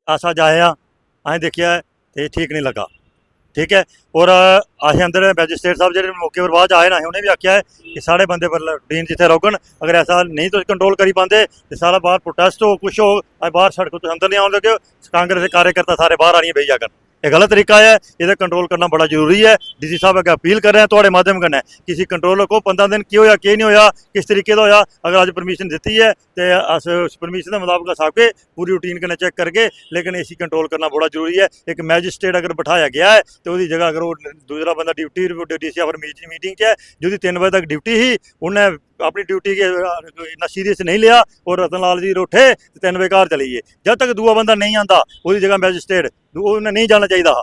आसा जाए अं देखिया तो ठीक नहीं लगा। ठीक है। और अस अंदर मैजिस्ट्रेट साहब जो मौके पर बाद आए ना उन्हें भी आख्या है कि साढ़े बंदे पर डीन जिथे रोकन, अगर ऐसा नहीं तो कंट्रोल करी पाते तो सारा बाहर प्रोटेस्ट हो कुछ हो, बाहर सड़कों तो अंदर नहीं आने लगे, कांग्रेस के कार्यकर्ता सारे बाहर आनी बेही जाकर। यह गलत तरीका है, ये कंट्रोल करना बड़ा जरूरी है। डी सी साहब अगर अपील कर रहे हैं थोड़े माध्यम कन्नै किसी कंट्रोलर को 15 दिन की होया कि नहीं होया, किस तरीके का होया, अगर अज परमिशन दी है तो अस उस परमिशन के मुताबिक अस आके पूरी रूटीन कन्नै चेक करके, लेकिन इसी कंट्रोल करना बड़ा जरूरी है। एक मैजिस्ट्रेट अगर बिठाया गया है तो वो जगह अगर वो दूसरा बंदा duty D C offer meeting है जो 3 बजे तक ड्यूटी ही, उन्हें अपनी ड्यूटी के इन्ना सीरियस नहीं लिया और रतन लाल जी उठे तो 3 बजे घर चली गए। जब तक दूआ बंदा नहीं आता वो जगह मैजिस्ट्रेट उन्हें नहीं जाना चाहिए था।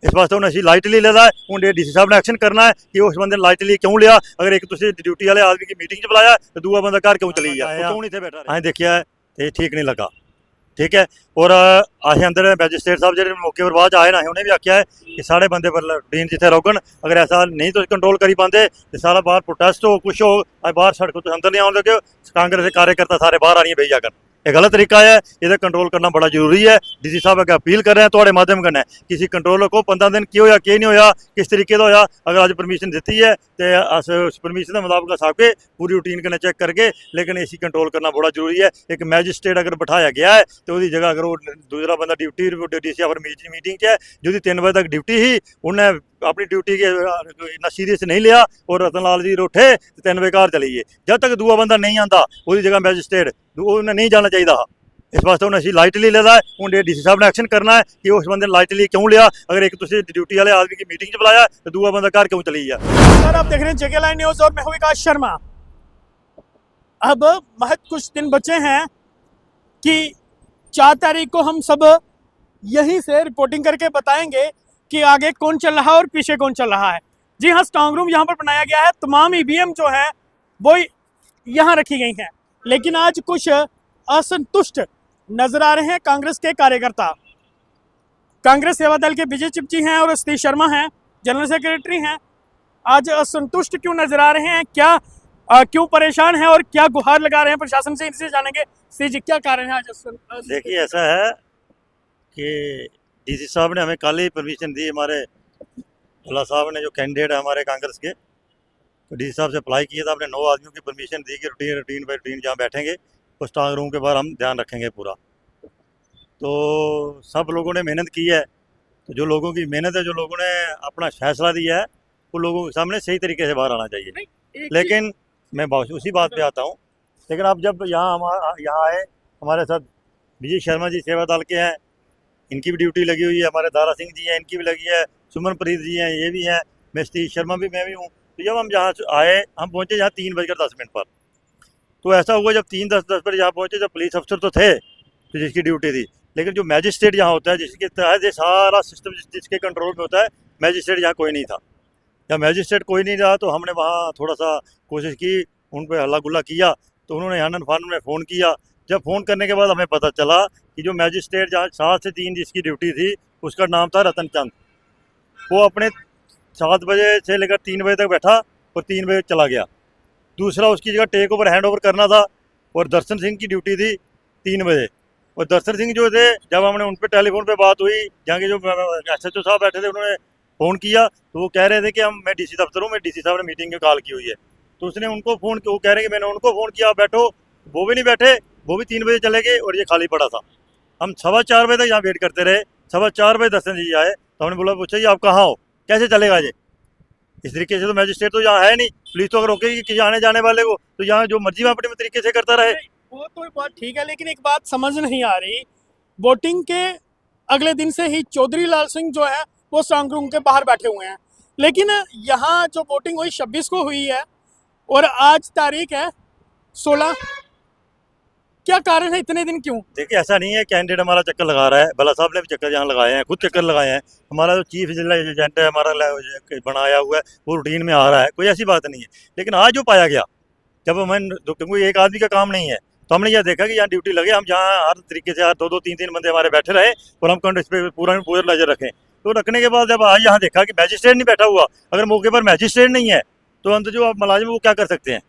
इस वास्ते उन्हें लाइटली लेदा है। हूँ डी सी साहब ने एक्शन करना है कि उस बंदे लाइटली क्यों लिया, अगर एक तुम ड्यूटी वाले आदमी की मीटिंग बुलाया तो दूआ बंदा घर क्यों चली गया, क्यों नहीं थे बैठा। अं देखिया तो ठीक नहीं लगा। ठीक है। और अस अंदर मैजिस्ट्रेट साहब जो मौके पर बाद आए ना उन्हें भी आख्या है कि साढ़े बंदे पर डीन जिथे रोकन, अगर ऐसा नहीं तो कंट्रोल करी पाते तो सारा बाहर प्रोटेस्ट हो कुछ हो, बाहर सड़कों तो अंदर नहीं आने लगे, कांग्रेस के कार्यकर्ता सारे बाहर आनी बेही जाकर। यह गलत तरीका है, ये कंट्रोल करना बड़ा जरूरी है। डी सी साहब अगर अपील कर रहे हैं थोड़े माध्यम कन्नै किसी कंट्रोलर को 15 दिन की होया कि नहीं होया, किस तरीके का होया, अगर अज परमिशन दी है तो अस उस परमिशन के मुताबिक अस आके पूरी रूटीन कन्नै चेक करके, लेकिन इसी कंट्रोल करना बड़ा जरूरी है। एक मैजिस्ट्रेट अगर बिठाया गया है तो वो जगह अगर वो दूसरा बंदा duty D C offer meeting है जो 3 बजे तक ड्यूटी ही, उन्हें अपनी ड्यूटी के इन्ना सीरियस नहीं लिया और रतन लाल जी उठे तो 3 बजे घर चली गए। जब तक दूआ बंदा नहीं आता वो जगह मैजिस्ट्रेट उन्हें नहीं जाना चाहिए था। इस वास्ते उन्हें लाइटली लेदा है। हूँ डी सी साहब ने एक्शन करना है कि उस बंदे लाइटली क्यों लिया, अगर एक तुम ड्यूटी वाले आदमी की मीटिंग बुलाया तो दूआ बंदा घर क्यों चली गया। सर आप देख रहे हैं जेके लाइन न्यूज और मैं हूं विकास शर्मा। अब महज कुछ दिन बचे हैं कि 4 तारीख को हम सब यहीं से रिपोर्टिंग करके बताएंगे कि आगे कौन चल रहा है और पीछे कौन चल रहा है। जी हाँ, स्ट्रांग रूम यहाँ पर बनाया गया है, तमाम ईवीएम जो है वो यहाँ रखी गई हैं। लेकिन आज कुछ असंतुष्ट नजर आ रहे हैं कांग्रेस के कार्यकर्ता। कांग्रेस सेवा दल के विजय चिप जी हैं और सतीश शर्मा हैं, जनरल सेक्रेटरी हैं। आज असंतुष्ट क्यों नजर आ रहे हैं, क्या क्यों परेशान हैं और क्या गुहार लगा रहे हैं प्रशासन से, इनसे जानेंगे। सतीश जी क्या कारण है आज? देखिए ऐसा है कि डी सी साहब ने हमें कल ही परमिशन दी, हमारे भल्ला साहब ने जो कैंडिडेट है हमारे कांग्रेस के, तो डी सी साहब से अप्लाई किया था, आपने 9 आदमियों की परमिशन दी कि रूटीन बाई रूटीन जहाँ बैठेंगे उस स्ट्रांग रूम के बाहर हम ध्यान रखेंगे पूरा। तो सब लोगों ने मेहनत की है, तो जो लोगों की मेहनत है, जो लोगों ने अपना फैसला दिया है, वो लोगों के सामने सही तरीके से बाहर आना चाहिए। लेकिन मैं उसी बात पे आता हूँ, लेकिन आप जब यहाँ आए, हमारे साथ विजय शर्मा जी सेवा दल के हैं, इनकी भी ड्यूटी लगी हुई है, हमारे दारा सिंह जी हैं इनकी भी लगी है, सुमनप्रीत जी हैं ये भी हैं, मैं सतीश शर्मा भी मैं भी हूँ। तो जब हम यहाँ आए, हम पहुँचे यहाँ 3:10 पर। तो ऐसा हुआ जब 3:10 पर यहाँ पहुँचे, जब पुलिस अफसर तो थे तो जिसकी ड्यूटी थी, लेकिन जो मैजिस्ट्रेट यहाँ होता है जिसके तहत ये सारा सिस्टम जिसके कंट्रोल में होता है, मैजिस्ट्रेट यहाँ कोई नहीं था। जब मैजिस्ट्रेट कोई नहीं रहा तो हमने वहाँ थोड़ा सा कोशिश की, उन पर हल्ला गुल्ला किया, तो उन्होंने आनंद फानन में फ़ोन किया। जब फ़ोन करने के बाद हमें पता चला कि जो मैजिस्ट्रेट जहाँ 7 से 3 जिसकी ड्यूटी थी उसका नाम था रतन चंद, वो अपने 7 बजे से लेकर 3 बजे तक बैठा और 3 बजे चला गया। दूसरा उसकी जगह टेक ओवर हैंड ओवर करना था, और दर्शन सिंह की ड्यूटी थी 3 बजे। और दर्शन सिंह जो थे, जब हमने उन पर टेलीफोन पे बात हुई, जहाँ के जो SHO साहब बैठे थे उन्होंने फ़ोन किया तो वो कह रहे थे कि मैं DC दफ्तर हूँ, मैं DC साहब ने मीटिंग की कॉल की हुई है। तो उसने उनको फ़ोन, वो कह रहे हैं कि मैंने उनको फ़ोन किया आप बैठो, वो भी नहीं बैठे, वो भी 3 बजे चले गए और ये खाली पड़ा था। हम 4:15 बजे तक यहाँ वेट करते रहे। 4:15 बजे दर्शन जी आए तो हमने बोला पूछा जी आप कहाँ हो, कैसे चलेगा ये, इस तरीके से तो मैजिस्ट्रेट तो यहाँ है नहीं, पुलिस तो अगर रोकेगी किसी आने जाने वाले को, तो यहाँ जो मर्जी अपने तरीके से करता रहे। वो तो बात ठीक है, लेकिन एक बात समझ नहीं आ रही, वोटिंग के अगले दिन से ही चौधरी लाल सिंह जो है वो स्ट्रांग रूम के बाहर बैठे हुए हैं, लेकिन यहाँ जो वोटिंग हुई 26 को हुई है और आज तारीख है 16। क्या कारण है, इतने दिन क्यों? देखिए ऐसा नहीं है, कैंडिडेट हमारा चक्कर लगा रहा है, भल्ला साहब ने भी चक्कर यहाँ लगाए हैं, खुद चक्कर लगाए हैं, हमारा जो चीफ एजेंट है हमारा बनाया हुआ है वो रूटीन में आ रहा है, कोई ऐसी बात नहीं है। लेकिन आज जो पाया गया, जब हमें क्योंकि एक आदमी का काम नहीं है, तो हमने यह देखा कि यहाँ ड्यूटी लगे, हम जहाँ हर तरीके से 2-2, 3-3 बंदे हमारे बैठे रहे और हम इस पर पूरा नजर रखें। तो रखने के बाद जब आज यहाँ देखा कि मैजिस्ट्रेट नहीं बैठा हुआ, अगर मौके पर मैजिस्ट्रेट नहीं है तो अंदर जो मुलाजिम है वो क्या कर सकते हैं,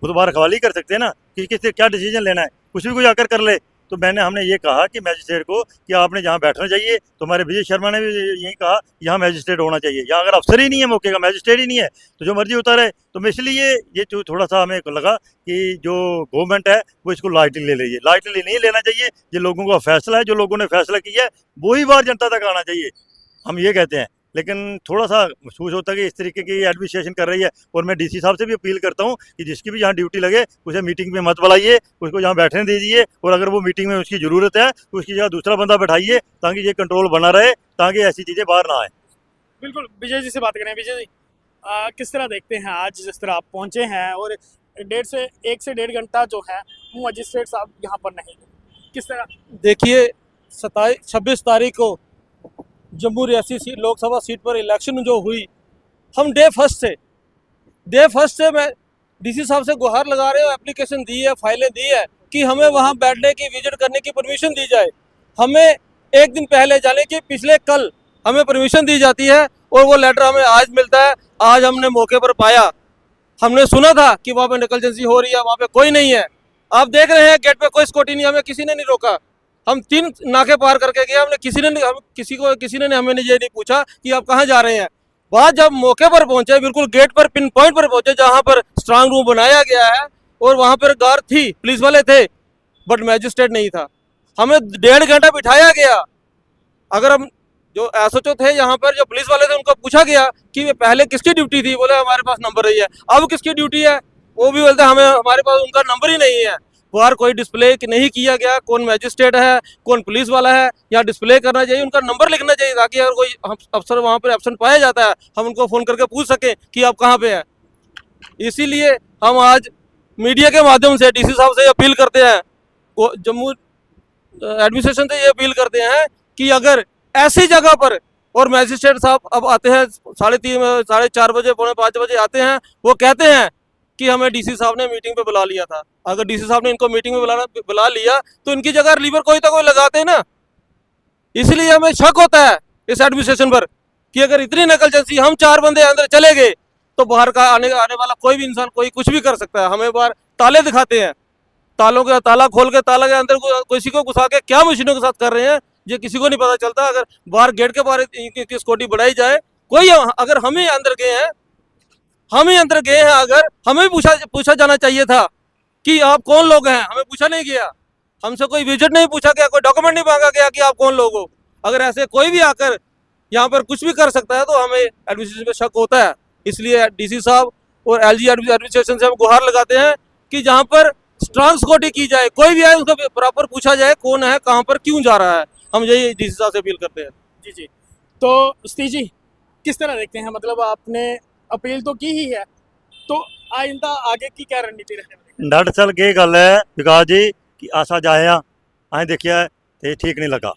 वो तो बाहर रखवाली कर सकते हैं ना, कि किससे क्या डिसीजन लेना है, कुछ भी कोई आकर कर ले। तो हमने ये कहा कि मैजिस्ट्रेट को कि आपने जहाँ बैठना चाहिए, तो हमारे विजय शर्मा ने भी यही कहा यहाँ मैजिस्ट्रेट होना चाहिए। यहाँ अगर अफसर ही नहीं है मौके का, मैजिस्ट्रेट ही नहीं है, तो जो मर्जी होता रहे। तो मैं इसलिए ये जो थोड़ा सा हमें लगा कि जो गवर्नमेंट है वो इसको लाइटली ले रही है। लाइटली नहीं लेना चाहिए, ये लोगों का फैसला है, जो लोगों ने फैसला किया है वही बात जनता तक आना चाहिए, हम ये कहते हैं। लेकिन थोड़ा सा महसूस होता है कि इस तरीके की एडमिनिस्ट्रेशन कर रही है। और मैं डीसी साहब से भी अपील करता हूँ कि जिसकी भी जहाँ ड्यूटी लगे उसे मीटिंग में मत बुलाइए, उसको जहाँ बैठने दीजिए, और अगर वो मीटिंग में उसकी ज़रूरत है तो उसकी जगह दूसरा बंदा बैठाइए, ताकि ये कंट्रोल बना रहे, ताकि ऐसी चीज़ें बाहर ना आए। बिल्कुल, विजय जी से बात करें। विजय जी, किस तरह देखते हैं आज जिस तरह आप पहुंचे हैं और 1 से 1.5 घंटा जो है मजिस्ट्रेट साहब यहाँ पर नहीं, किस तरह? देखिए, 26 तारीख को जम्मू रियासी लोकसभा सीट पर इलेक्शन जो हुई, हम डे फर्स्ट से मैं डीसी साहब से गुहार लगा रहे हो, एप्लीकेशन दी है, फाइलें दी है कि हमें वहां बैठने की, विजिट करने की परमिशन दी जाए। हमें एक दिन पहले जाने की, पिछले कल हमें परमिशन दी जाती है और वो लेटर हमें आज मिलता है। आज हमने मौके पर पाया, हमने सुना था कि वहाँ पे निकलजेंसी हो रही है, वहाँ पे कोई नहीं है। आप देख रहे हैं गेट पे कोई सिक्योरिटी नहीं, हमें किसी ने नहीं रोका। हम 3 नाके पार करके गए, हमने किसी ने हमें ये नहीं पूछा कि आप कहाँ जा रहे हैं। वहाँ जब मौके पर पहुंचे, बिल्कुल गेट पर पिन पॉइंट पर पहुंचे जहाँ पर स्ट्रांग रूम बनाया गया है, और वहाँ पर गार्ड थी, पुलिस वाले थे, बट मैजिस्ट्रेट नहीं था। हमें 1.5 घंटा बिठाया गया। अगर हम जो एसएचओ थे यहाँ पर, जो पुलिस वाले थे, उनको पूछा गया कि वे पहले किसकी ड्यूटी थी, बोले हमारे पास नंबर नहीं है। अब किसकी ड्यूटी है, वो भी बोलते हमें, हमारे पास उनका नंबर ही नहीं है। बाहर कोई डिस्प्ले नहीं किया गया, कौन मैजिस्ट्रेट है, कौन पुलिस वाला है, या डिस्प्ले करना चाहिए, उनका नंबर लिखना चाहिए, ताकि अगर कोई अफसर वहाँ पर एब्सेंट पाया जाता है, हम उनको फ़ोन करके पूछ सकें कि आप कहाँ पे हैं। इसीलिए हम आज मीडिया के माध्यम से डीसी साहब से अपील करते हैं, जम्मू एडमिनिस्ट्रेशन से ये अपील करते हैं कि अगर ऐसी जगह पर, और मैजिस्ट्रेट साहब अब आते हैं 3:30 4:30 बजे, 4:45 बजे आते हैं, वो कहते हैं कि हमें डीसी साहब ने मीटिंग पे बुला लिया था। अगर डीसी साहब ने इनको मीटिंग में बुला लिया तो इनकी जगह रिलीवर कोई तो कोई लगाते हैं ना। इसलिए हमें शक होता है इस एडमिनिस्ट्रेशन पर कि अगर इतनी नकलचंसी, हम 4 बंदे अंदर चले गए तो बाहर का आने वाला कोई भी इंसान कोई कुछ भी कर सकता है। हमें बाहर ताले दिखाते हैं, तालों का ताला खोल के ताला के अंदर किसी को घुसा के क्या मशीनों के साथ कर रहे हैं, ये किसी को नहीं पता चलता। अगर बाहर गेट के बाहर इनकी सिक्योरिटी बढ़ाई जाए, कोई अगर हम ही अंदर गए हैं, अगर हमें पूछा जाना चाहिए था कि आप कौन लोग हैं, हमें पूछा नहीं गया, हमसे कोई विजिट नहीं पूछा गया, कोई डॉक्यूमेंट नहीं मांगा गया कि आप कौन लोग हो। अगर ऐसे कोई भी आकर यहाँ पर कुछ भी कर सकता है तो हमें एडमिनिस्ट्रेशन पे शक होता है। इसलिए डीसी साहब और एलजी एडमिनिस्ट्रेशन से हम गुहार लगाते हैं कि जहाँ पर स्ट्रांग सिक्योरिटी की जाए, कोई भी आए उसको प्रॉपर पूछा जाए कौन है, कहाँ पर क्यों जा रहा है। हम यही डीसी साहब से अपील करते हैं। जी जी, तो स्ती जी किस तरह देखते हैं, मतलब आपने अपील तो की ही है, तो आइंदा आगे की क्या रणनीति रहने वाली है? दरअसल ये गल है विकास जी कि असा जाए अं देखिया तो ठीक नहीं लगा,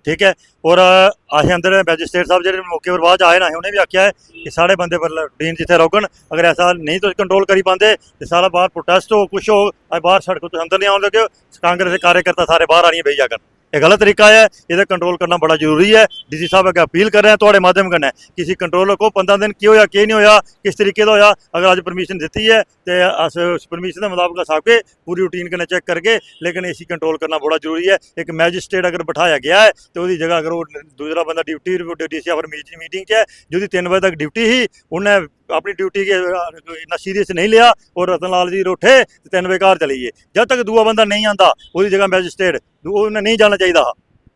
ठीक है। और असें अंदर मैजिस्ट्रेट साहब जो मौके पर बाद आए ना, उन्हें भी आख्या है कि साढ़े बंदे पर रूटीन जिथे रोकन, अगर ऐसा नहीं तो कंट्रोल करी पाते तो सारा बाहर प्रोटेस्ट हो, कुछ हो, बाहर सड़कों तो अंदर नहीं आने लगे, कांग्रेस के कार्यकर्ता सारे बाहर आनी बेही जाकर। ये गलत तरीका है, इसे कंट्रोल करना बड़ा जरूरी है। डीसी साहब अगर अपील कर रहे हैं थोड़े माध्यम कन्नै, किसी कंट्रोलर को 15 दिन की होया की नहीं होया, किस तरीके का होया, अगर अज परमिशन दी है तो अस उस परमिशन के मुताबिक अस आके पूरी रूटीन कन्नै चेक करके, लेकिन इसी कंट्रोल करना बड़ा जरूरी है। एक मैजिस्ट्रेट अगर बिठाया गया है तो उसकी जगह अगर वो दूसरा बंदा ड्यूटी डीसी ऑफर मीटिंग च है, जो 3 बजे तक ड्यूटी ही, उन्हें अपनी ड्यूटी के इन्ना सीरियस नहीं लिया और रतन लाल जी उठे 3 बजे घर चली गए। जब तक दूआ बंदा नहीं आता उसकी जगह मैजिस्ट्रेट उन्हें नहीं जाना चाहिए।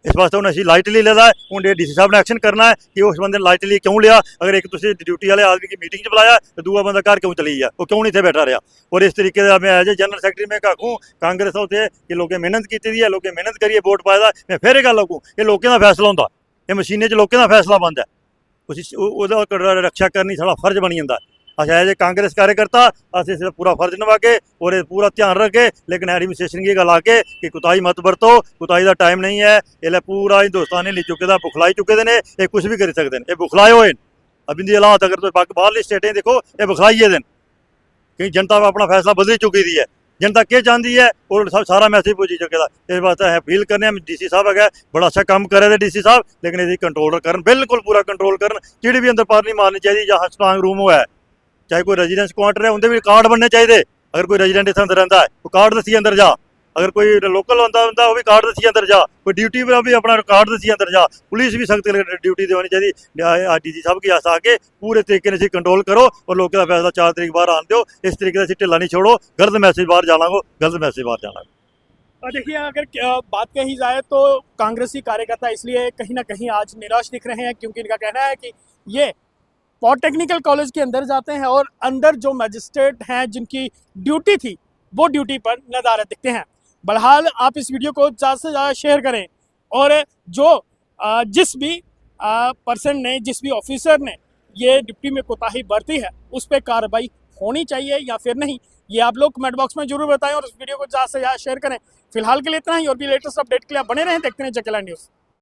इस वास्ते उन्हें अभी लाइटली लेदा है। हूँ डीसी साहब ने एक्शन करना है कि उस बंदे लाइटली क्यों लिया। अगर एक तुम ड्यूटी वाले आदमी की मीटिंग बुलाया तो दूआ बंदा घर क्यों चली गया, वो क्यों नहीं थे बैठा रहा। और इस तरीके से मैं एज ए जनरल सैकटरी में आखूँ कांग्रेस होते कि लोगें मेहनत की दी है, लोगें मेहनत करिए वोट पाया। मैं फिर एक गल आखूँ, ये लोगों का फैसला होंगे, ये मशीनें लोगों का फैसला बनता है, उस रक्षा करनी साड़ा फर्ज बनी जाता है। अच्छा एज ए कांग्रेस कार्यकर्ता अस इस पूरा फर्ज निभागे और पूरा ध्यान रखे, लेकिन एडमिनिस्ट्रेशन की गल आके कि कुताही मत बरतो, कुताही का टाइम नहीं है। इसलिए पूरा हिंदुस्तान हिली चुके दा, बुखलाई चुके हैं, ये कुछ भी कर सकते हैं, ये बुखलाए हुए अब इनकी हालात अगर तो बाहरली स्टेटें देखो ये बुखलाइए दिन कि जनता अपना फैसला बदली चुकी दी है, जनता क्या चाहती है और सारा मैसेज पुजी चुके दा। इस वास्ते अपील करने डीसी साहब है बड़ा अच्छा काम करे थे डीसी साहब, लेकिन इसी कंट्रोल कर बिल्कुल पूरा कंट्रोल कर। चिड़ी भी अंदर पार नहीं मारनी चाहिए जहाँ स्ट्रांग रूम हुआ है, चाहे कोई रेजिडेंस क्वार्टर है उनके भी कार्ड बनने चाहिए। अगर कोई रेजिडेंट इतने अंदर रहता है तो कार्ड दसी अंदर जा, अगर कोई लोकल होंदा वो भी कार्ड दसी अंदर जा, कोई ड्यूटी पर भी अपना कार्ड दसी अंदर जा। पुलिस भी सख्त ड्यूटी होनी चाहिए। डी सी साहब की आस आके पूरे तरीके से कंट्रोल करो और लोगों का फैसला 4 तरीक बाहर आन दो। इस तरीके से ढिला नहीं छोड़ो, गलत मैसेज बाहर जाना को, गलत मैसेज बाहर जाना। और देखिए, अगर बात कही जाए तो कांग्रेसी कार्यकर्ता इसलिए कहीं ना कहीं आज निराश दिख रहे हैं, क्योंकि इनका कहना है कि ये पॉलिटेक्निकल कॉलेज के अंदर जाते हैं और अंदर जो मजिस्ट्रेट हैं जिनकी ड्यूटी थी वो ड्यूटी पर नदारत दिखते हैं। बहरहाल आप इस वीडियो को ज़्यादा से ज़्यादा शेयर करें और जो जिस भी पर्सन ने, जिस भी ऑफिसर ने ये ड्यूटी में कोताही बरती है उस पर कार्रवाई होनी चाहिए या फिर नहीं, ये आप लोग कमेंट बॉक्स में जरूर बताएं और इस वीडियो को ज़्यादा से ज़्यादा शेयर करें। फिलहाल के लिए इतना ही, और भी लेटेस्ट अपडेट के लिए आप बने रहें, देखते रहें जकेला न्यूज़।